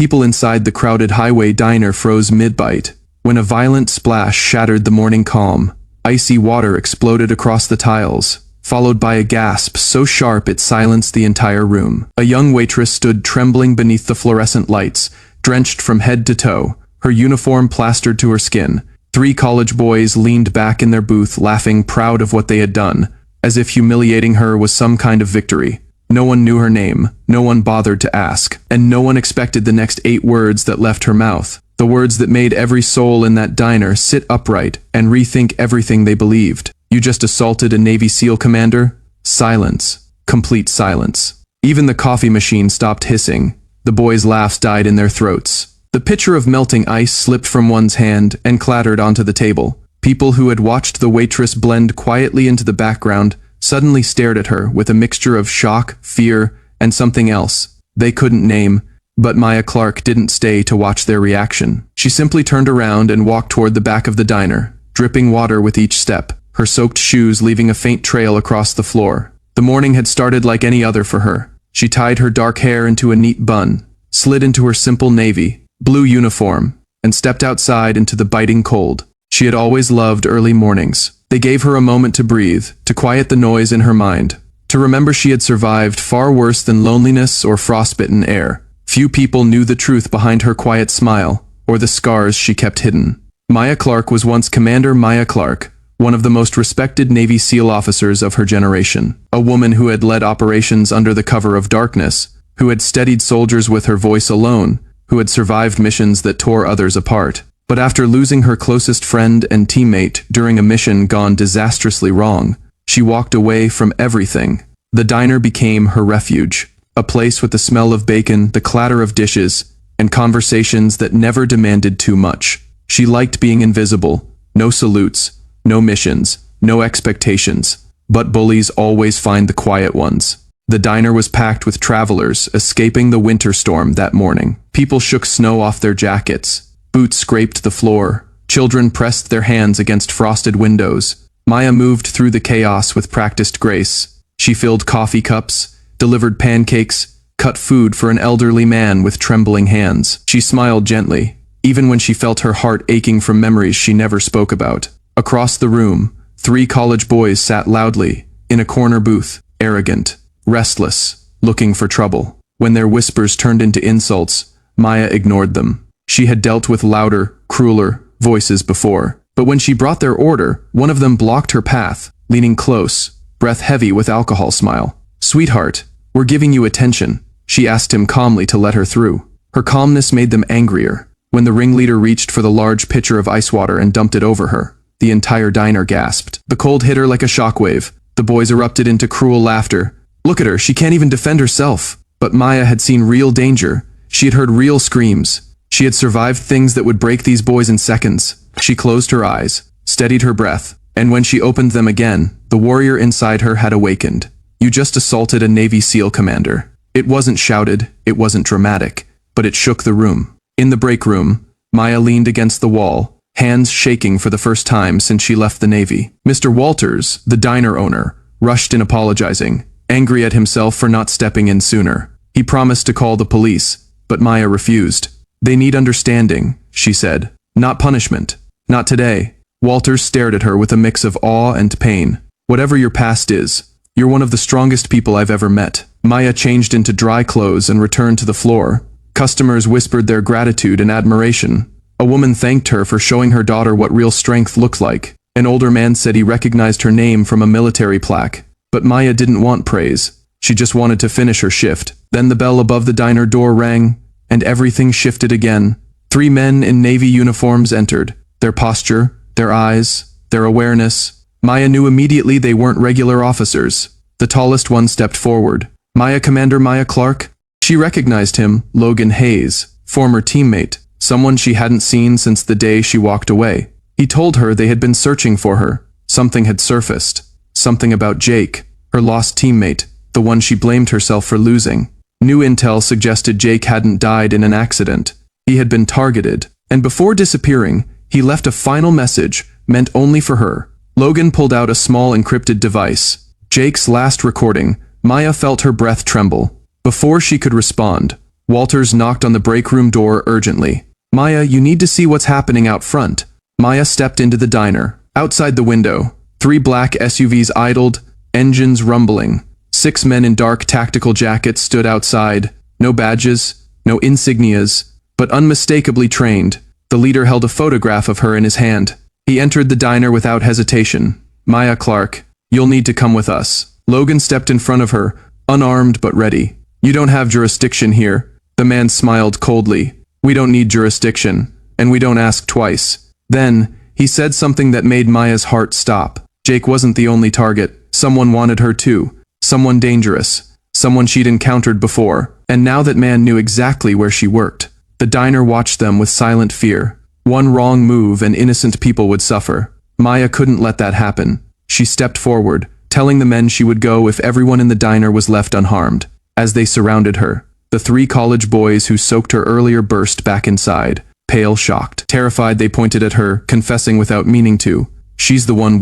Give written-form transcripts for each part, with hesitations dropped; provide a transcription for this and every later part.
People inside the crowded highway diner froze mid-bite. When a violent splash shattered the morning calm, icy water exploded across the tiles, followed by a gasp so sharp it silenced the entire room. A young waitress stood trembling beneath the fluorescent lights, drenched from head to toe, her uniform plastered to her skin. 3 college boys leaned back in their booth, laughing, proud of what they had done, as if humiliating her was some kind of victory. No one knew her name, no one bothered to ask, and no one expected the next 8 words that left her mouth, the words that made every soul in that diner sit upright and rethink everything they believed. "You just assaulted a Navy SEAL commander?" Silence. Complete silence. Even the coffee machine stopped hissing. The boys' laughs died in their throats. The pitcher of melting ice slipped from one's hand and clattered onto the table. People who had watched the waitress blend quietly into the background suddenly stared at her with a mixture of shock, fear, and something else they couldn't name. But Maya Clark didn't stay to watch their reaction. She simply turned around and walked toward the back of the diner, dripping water with each step, her soaked shoes leaving a faint trail across the floor. The morning had started like any other for her. She tied her dark hair into a neat bun, slid into her simple navy blue uniform, and stepped outside into the biting cold. She had always loved early mornings. They gave her a moment to breathe, to quiet the noise in her mind, to remember she had survived far worse than loneliness or frostbitten air. Few people knew the truth behind her quiet smile, or the scars she kept hidden. Maya Clark was once Commander Maya Clark, one of the most respected Navy SEAL officers of her generation. A woman who had led operations under the cover of darkness, who had steadied soldiers with her voice alone, who had survived missions that tore others apart. But after losing her closest friend and teammate during a mission gone disastrously wrong, she walked away from everything. The diner became her refuge, a place with the smell of bacon, the clatter of dishes, and conversations that never demanded too much. She liked being invisible. No salutes, no missions, no expectations. But bullies always find the quiet ones. The diner was packed with travelers escaping the winter storm that morning. People shook snow off their jackets. Boots scraped the floor. Children pressed their hands against frosted windows. Maya moved through the chaos with practiced grace. She filled coffee cups, delivered pancakes, cut food for an elderly man with trembling hands. She smiled gently, even when she felt her heart aching from memories she never spoke about. Across the room, 3 college boys sat loudly, in a corner booth, arrogant, restless, looking for trouble. When their whispers turned into insults, Maya ignored them. She had dealt with louder, crueler voices before. But when she brought their order, one of them blocked her path, leaning close, breath heavy with alcohol smile. "Sweetheart, we're giving you attention," she asked him calmly to let her through. Her calmness made them angrier. When the ringleader reached for the large pitcher of ice water and dumped it over her, the entire diner gasped. The cold hit her like a shockwave. The boys erupted into cruel laughter. "Look at her, she can't even defend herself." But Maya had seen real danger. She had heard real screams. She had survived things that would break these boys in seconds. She closed her eyes, steadied her breath, and when she opened them again, the warrior inside her had awakened. "You just assaulted a Navy SEAL commander." It wasn't shouted, it wasn't dramatic, but it shook the room. In the break room, Maya leaned against the wall, hands shaking for the first time since she left the Navy. Mr. Walters, the diner owner, rushed in apologizing, angry at himself for not stepping in sooner. He promised to call the police, but Maya refused. "They need understanding," she said, "not punishment. Not today." Walters stared at her with a mix of awe and pain. "Whatever your past is, you're one of the strongest people I've ever met." Maya changed into dry clothes and returned to the floor. Customers whispered their gratitude and admiration. A woman thanked her for showing her daughter what real strength looked like. An older man said he recognized her name from a military plaque. But Maya didn't want praise. She just wanted to finish her shift. Then the bell above the diner door rang, and everything shifted again. 3 men in Navy uniforms entered. Their posture, their eyes, their awareness. Maya knew immediately they weren't regular officers. The tallest one stepped forward. "Maya, Commander Maya Clark?" She recognized him, Logan Hayes, former teammate, someone she hadn't seen since the day she walked away. He told her they had been searching for her. Something had surfaced. Something about Jake, her lost teammate, the one she blamed herself for losing. New intel suggested Jake hadn't died in an accident. He had been targeted, and before disappearing, he left a final message meant only for her. Logan pulled out a small encrypted device. Jake's last recording. Maya felt her breath tremble. Before she could respond, Walters knocked on the break room door urgently. Maya, you need to see what's happening out front. Maya stepped into the diner. Outside the window, 3 black SUVs idled, engines rumbling. 6 men in dark tactical jackets stood outside. No badges, no insignias, but unmistakably trained. The leader held a photograph of her in his hand. He entered the diner without hesitation. Maya Clark, you'll need to come with us. Logan stepped in front of her, unarmed but ready. You don't have jurisdiction here. The man smiled coldly. We don't need jurisdiction, and we don't ask twice. Then, he said something that made Maya's heart stop. Jake wasn't the only target. Someone wanted her too. Someone dangerous. Someone she'd encountered before. And now that man knew exactly where she worked. The diner watched them with silent fear. One wrong move and innocent people would suffer. Maya couldn't let that happen. She stepped forward, telling the men she would go if everyone in the diner was left unharmed. As they surrounded her, the 3 college boys who soaked her earlier burst back inside, pale, shocked. Terrified, they pointed at her, confessing without meaning to. She's the one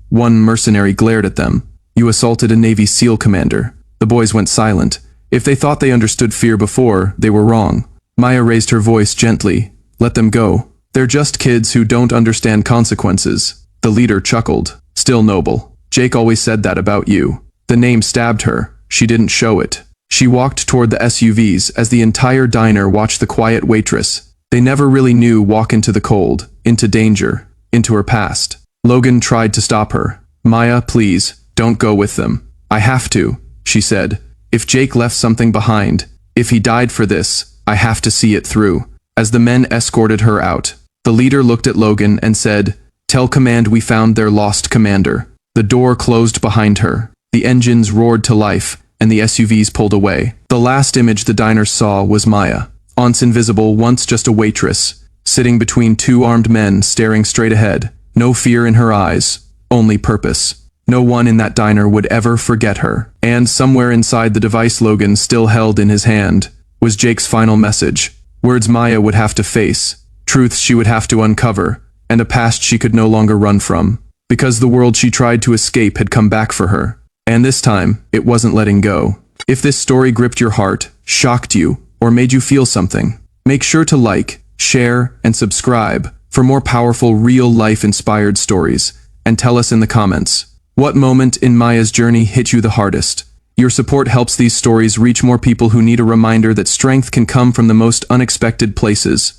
one mercenary glared at them. You assaulted a Navy SEAL commander. The boys went silent. If they thought they understood fear before, they were wrong. Maya raised her voice gently. Let them go. They're just kids who don't understand consequences. The leader chuckled. Still noble. Jake always said that about you. The name stabbed her. She didn't show it. She walked toward the SUVs as the entire diner watched the quiet waitress. They never really knew walk into the cold, into danger, into her past. Logan tried to stop her. Maya, please, don't go with them. I have to, she said. If Jake left something behind, if he died for this, I have to see it through. As the men escorted her out, the leader looked at Logan and said, Tell command we found their lost commander. The door closed behind her. The engines roared to life, and the SUVs pulled away. The last image the diner saw was Maya, once invisible, once just a waitress, sitting between 2 armed men staring straight ahead. No fear in her eyes, only purpose. No one in that diner would ever forget her. And somewhere inside the device Logan still held in his hand was Jake's final message. Words Maya would have to face, truths she would have to uncover, and a past she could no longer run from. Because the world she tried to escape had come back for her. And this time, it wasn't letting go. If this story gripped your heart, shocked you, or made you feel something, make sure to like, share, and subscribe for more powerful real-life inspired stories, and tell us in the comments, what moment in Maya's journey hit you the hardest? Your support helps these stories reach more people who need a reminder that strength can come from the most unexpected places.